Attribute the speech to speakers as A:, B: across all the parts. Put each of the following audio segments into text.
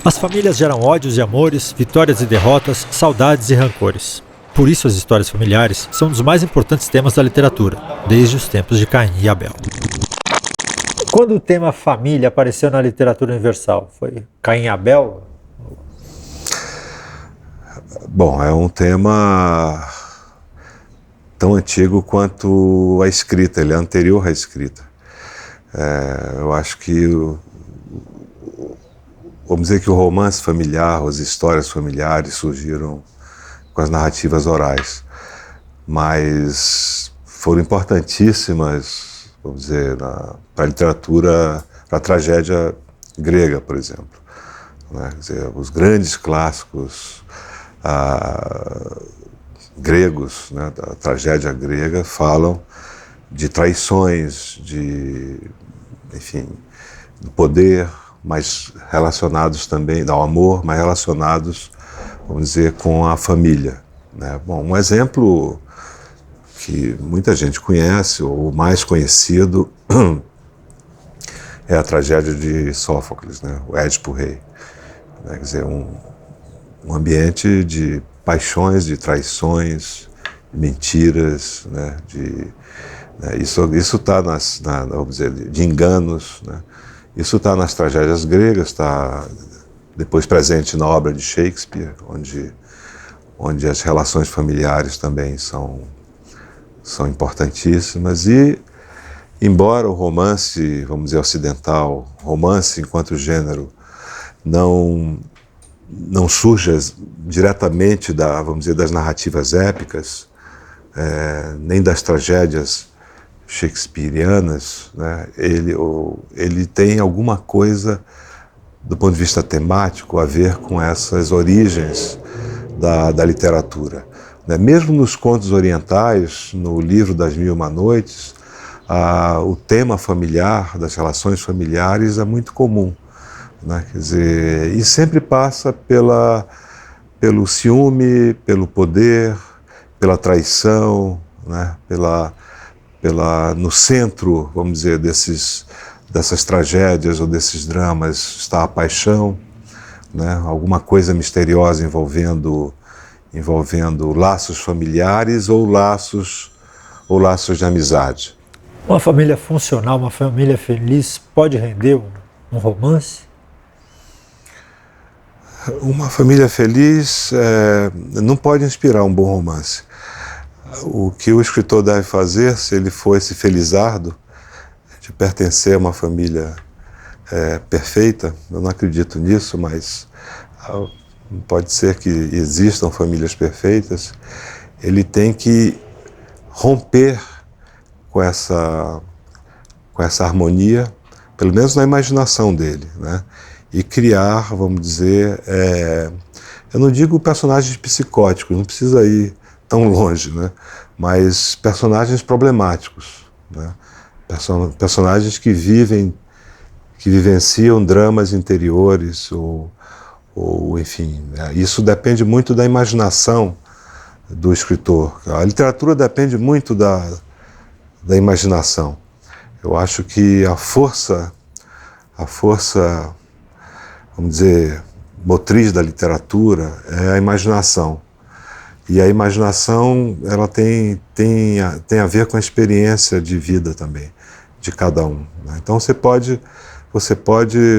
A: As famílias geram ódios e amores, vitórias e derrotas, saudades e rancores. Por isso as histórias familiares são um dos mais importantes temas da literatura, desde os tempos de Caim e Abel. Quando o tema família apareceu na literatura universal, foi Caim e Abel?
B: Bom, é um tema tão antigo quanto a escrita, ele é anterior à escrita. Eu acho que, vamos dizer que o romance familiar, as histórias familiares surgiram com as narrativas orais, mas foram importantíssimas, vamos dizer, para a literatura, para a tragédia grega, por exemplo. Né? Quer dizer, os grandes clássicos gregos, né, da tragédia grega, falam de traições, enfim, do poder, mas relacionados também ao amor, mas relacionados, vamos dizer, com a família. Né? Bom, um exemplo que muita gente conhece, ou o mais conhecido, é a tragédia de Sófocles, né? O Édipo Rei. Né? Quer dizer, um ambiente de paixões, de traições, de mentiras, né? Isso está vamos dizer, de enganos, né? Isso está nas tragédias gregas, está depois presente na obra de Shakespeare, onde as relações familiares também são importantíssimas. E, embora o romance, vamos dizer, ocidental, romance enquanto gênero, não surja diretamente vamos dizer, das narrativas épicas, nem das tragédias shakespearianas, né? Ele tem alguma coisa, do ponto de vista temático, a ver com essas origens da literatura. Né? Mesmo nos contos orientais, no livro das Mil e Uma Noites, o tema familiar, das relações familiares, é muito comum. Né? Quer dizer, e sempre passa pelo ciúme, pelo poder, pela traição, né? No centro, vamos dizer, dessas tragédias ou desses dramas está a paixão, né? Alguma coisa misteriosa envolvendo laços familiares ou laços de amizade.
A: Uma família funcional, uma família feliz pode render um romance?
B: Uma família feliz não pode inspirar um bom romance. O que o escritor deve fazer, se ele for esse felizardo de pertencer a uma família perfeita, eu não acredito nisso, mas pode ser que existam famílias perfeitas, ele tem que romper com essa harmonia, pelo menos na imaginação dele, né? E criar, vamos dizer, eu não digo personagens psicóticos, não precisa ir tão longe, né? Mas personagens problemáticos, né? Personagens que vivenciam dramas interiores, ou enfim, isso depende muito da imaginação do escritor. A literatura depende muito da imaginação. Eu acho que a força, vamos dizer, motriz da literatura é a imaginação. E a imaginação, ela tem a ver com a experiência de vida também, de cada um. Né? Então você pode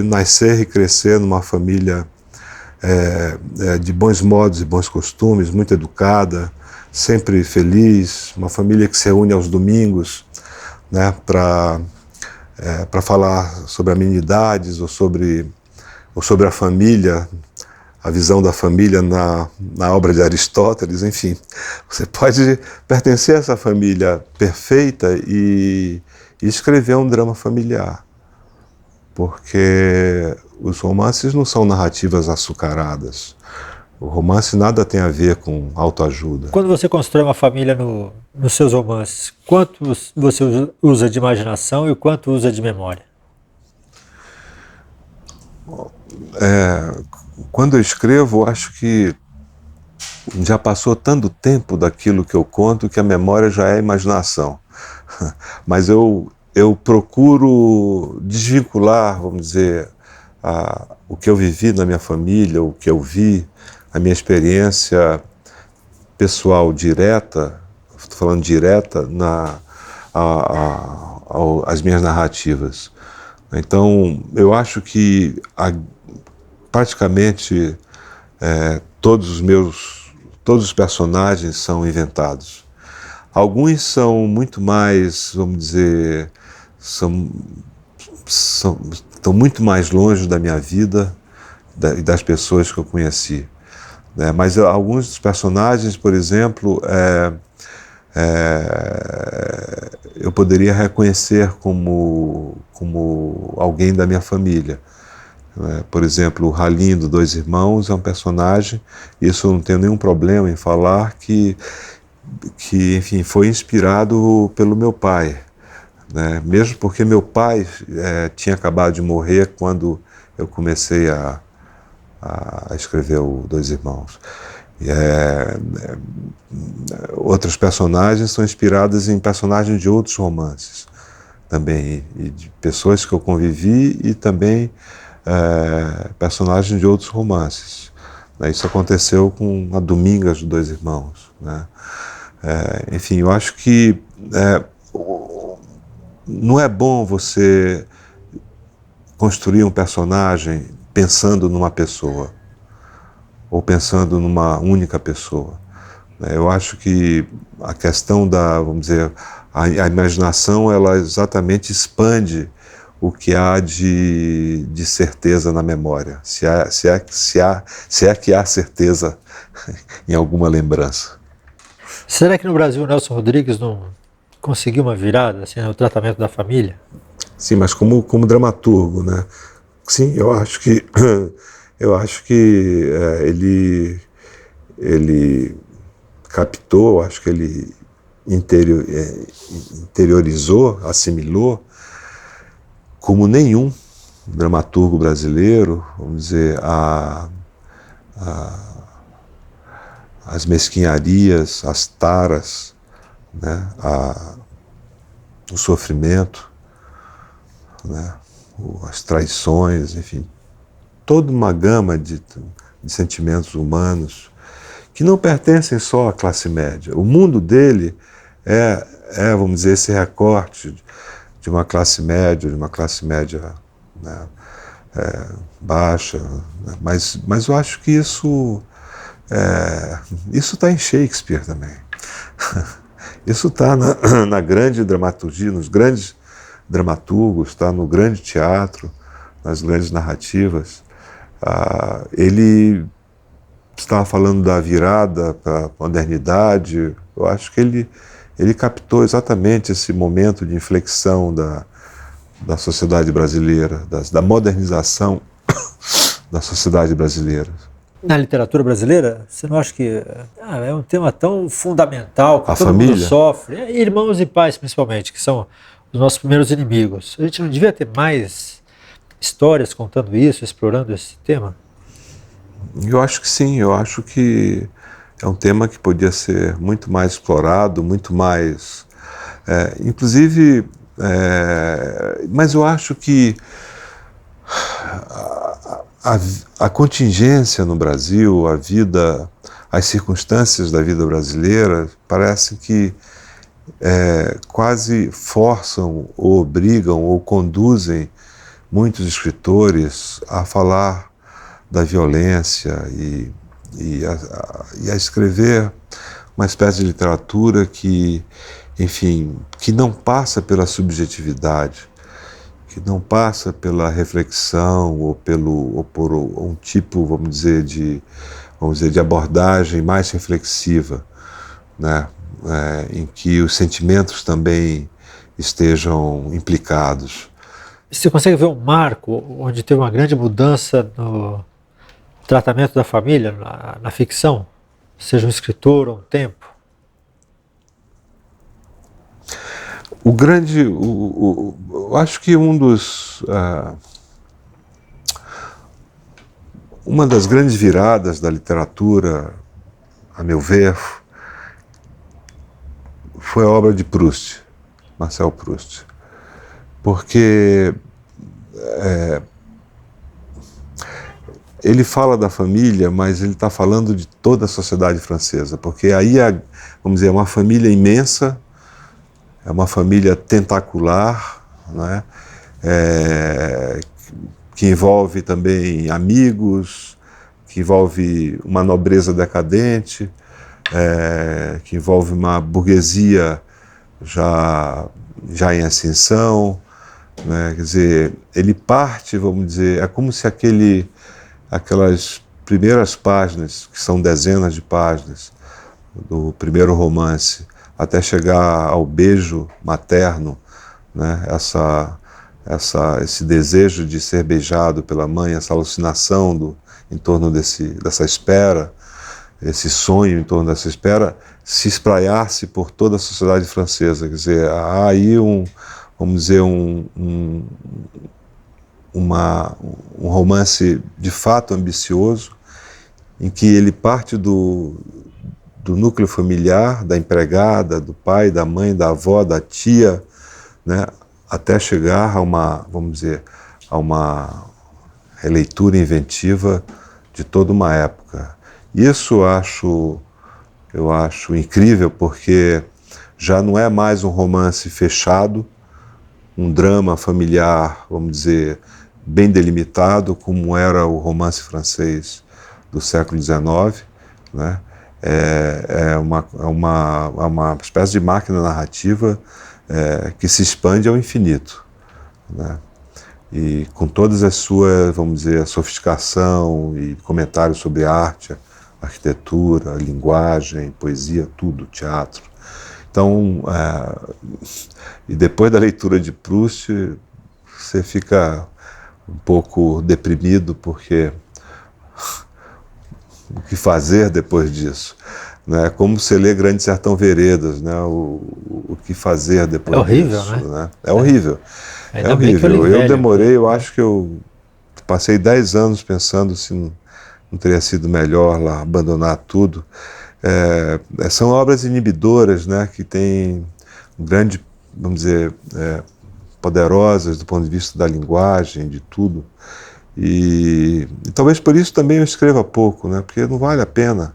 B: nascer e crescer numa família de bons modos e bons costumes, muito educada, sempre feliz, uma família que se reúne aos domingos, né, para falar sobre amenidades ou sobre a família, a visão da família na obra de Aristóteles, enfim. Você pode pertencer a essa família perfeita e escrever um drama familiar, porque os romances não são narrativas açucaradas. O romance nada tem a ver com autoajuda.
A: Quando você constrói uma família nos seus romances, quanto você usa de imaginação e o quanto usa de memória?
B: Quando eu escrevo, eu acho que já passou tanto tempo daquilo que eu conto que a memória já é imaginação. Mas eu procuro desvincular, vamos dizer, o que eu vivi na minha família, o que eu vi, a minha experiência pessoal direta, estou falando direta, as minhas narrativas. Então, eu acho que praticamente todos os personagens são inventados. Alguns são muito mais, vamos dizer, estão muito mais longe da minha vida e das pessoas que eu conheci. Né? Mas alguns dos personagens, por exemplo, eu poderia reconhecer como alguém da minha família. Né? Por exemplo, o Halim, do Dois Irmãos, é um personagem, isso eu não tenho nenhum problema em falar, que enfim, foi inspirado pelo meu pai. Né? Mesmo porque meu pai tinha acabado de morrer quando eu comecei a escrever o Dois Irmãos. Outros personagens são inspirados em personagens de outros romances também, e de pessoas que eu convivi, e também personagens de outros romances. Né? Isso aconteceu com a Domingas, dos Dois Irmãos. Né? Enfim, eu acho que não é bom você construir um personagem pensando numa pessoa, ou pensando numa única pessoa. Eu acho que a questão vamos dizer, a imaginação, ela exatamente expande o que há de certeza na memória, se é que há certeza em alguma lembrança.
A: Será que no Brasil o Nelson Rodrigues não conseguiu uma virada assim, no tratamento da família?
B: Sim, mas como dramaturgo, né? Sim, eu acho que ele captou, acho que ele interiorizou, assimilou, como nenhum dramaturgo brasileiro, vamos dizer, as mesquinharias, as taras, né? O sofrimento, né? As traições, enfim, toda uma gama de sentimentos humanos que não pertencem só à classe média. O mundo dele vamos dizer, esse recorte de uma classe média, né, baixa, né? Mas eu acho que isso está em Shakespeare também. Isso está na grande dramaturgia, nos grandes dramaturgos, está no grande teatro, nas grandes narrativas. Ele estava falando da virada para a modernidade. Eu acho que ele captou exatamente esse momento de inflexão da sociedade brasileira, da modernização da sociedade brasileira.
A: Na literatura brasileira, você não acha que é um tema tão fundamental, que
B: a
A: todo
B: família
A: mundo sofre, irmãos e pais principalmente, que são os nossos primeiros inimigos. A gente não devia ter mais histórias contando isso, explorando esse tema?
B: Eu acho que sim, eu acho que é um tema que podia ser muito mais explorado, muito mais... inclusive, mas eu acho que a contingência no Brasil, as circunstâncias da vida brasileira, parece que quase forçam, ou obrigam, ou conduzem muitos escritores a falar da violência e a escrever uma espécie de literatura que, enfim, que não passa pela subjetividade, que não passa pela reflexão ou por um tipo, vamos dizer, de abordagem mais reflexiva, né? Em que os sentimentos também estejam implicados.
A: Você consegue ver um marco onde teve uma grande mudança no tratamento da família, na ficção? Seja um escritor ou um tempo?
B: Eu acho que uma das grandes viradas da literatura, a meu ver, foi a obra de Proust, Marcel Proust. Porque ele fala da família, mas ele está falando de toda a sociedade francesa, porque aí, vamos dizer, é uma família imensa, é uma família tentacular, né? Que envolve também amigos, que envolve uma nobreza decadente, que envolve uma burguesia já em ascensão, né? Quer dizer, ele parte, vamos dizer, é como se aquelas primeiras páginas, que são dezenas de páginas, do primeiro romance, até chegar ao beijo materno, né? Esse desejo de ser beijado pela mãe, essa alucinação em torno dessa espera, esse sonho em torno dessa espera, se espraiasse por toda a sociedade francesa. Quer dizer, há aí vamos dizer, um romance de fato ambicioso, em que ele parte do núcleo familiar, da empregada, do pai, da mãe, da avó, da tia, né, até chegar vamos dizer, a uma releitura inventiva de toda uma época. Isso eu acho incrível, porque já não é mais um romance fechado, um drama familiar, vamos dizer, bem delimitado, como era o romance francês do século XIX, né? É uma espécie de máquina narrativa que se expande ao infinito, né? E com todas as suas, vamos dizer, sofisticação e comentários sobre arte, arquitetura, linguagem, poesia, tudo, teatro. Então, e depois da leitura de Proust, você fica um pouco deprimido, porque o que fazer depois disso? Né? Como você lê Grande Sertão Veredas, né? O que fazer depois
A: horrível,
B: disso?
A: né?
B: É horrível.
A: Ainda
B: é horrível.
A: bem que
B: Eu demorei, eu acho que eu passei 10 anos pensando se não teria sido melhor lá abandonar tudo. São obras inibidoras, né? Que têm um grande, vamos dizer, poderosas do ponto de vista da linguagem, de tudo. E talvez por isso também eu escreva pouco, né? Porque não vale a pena.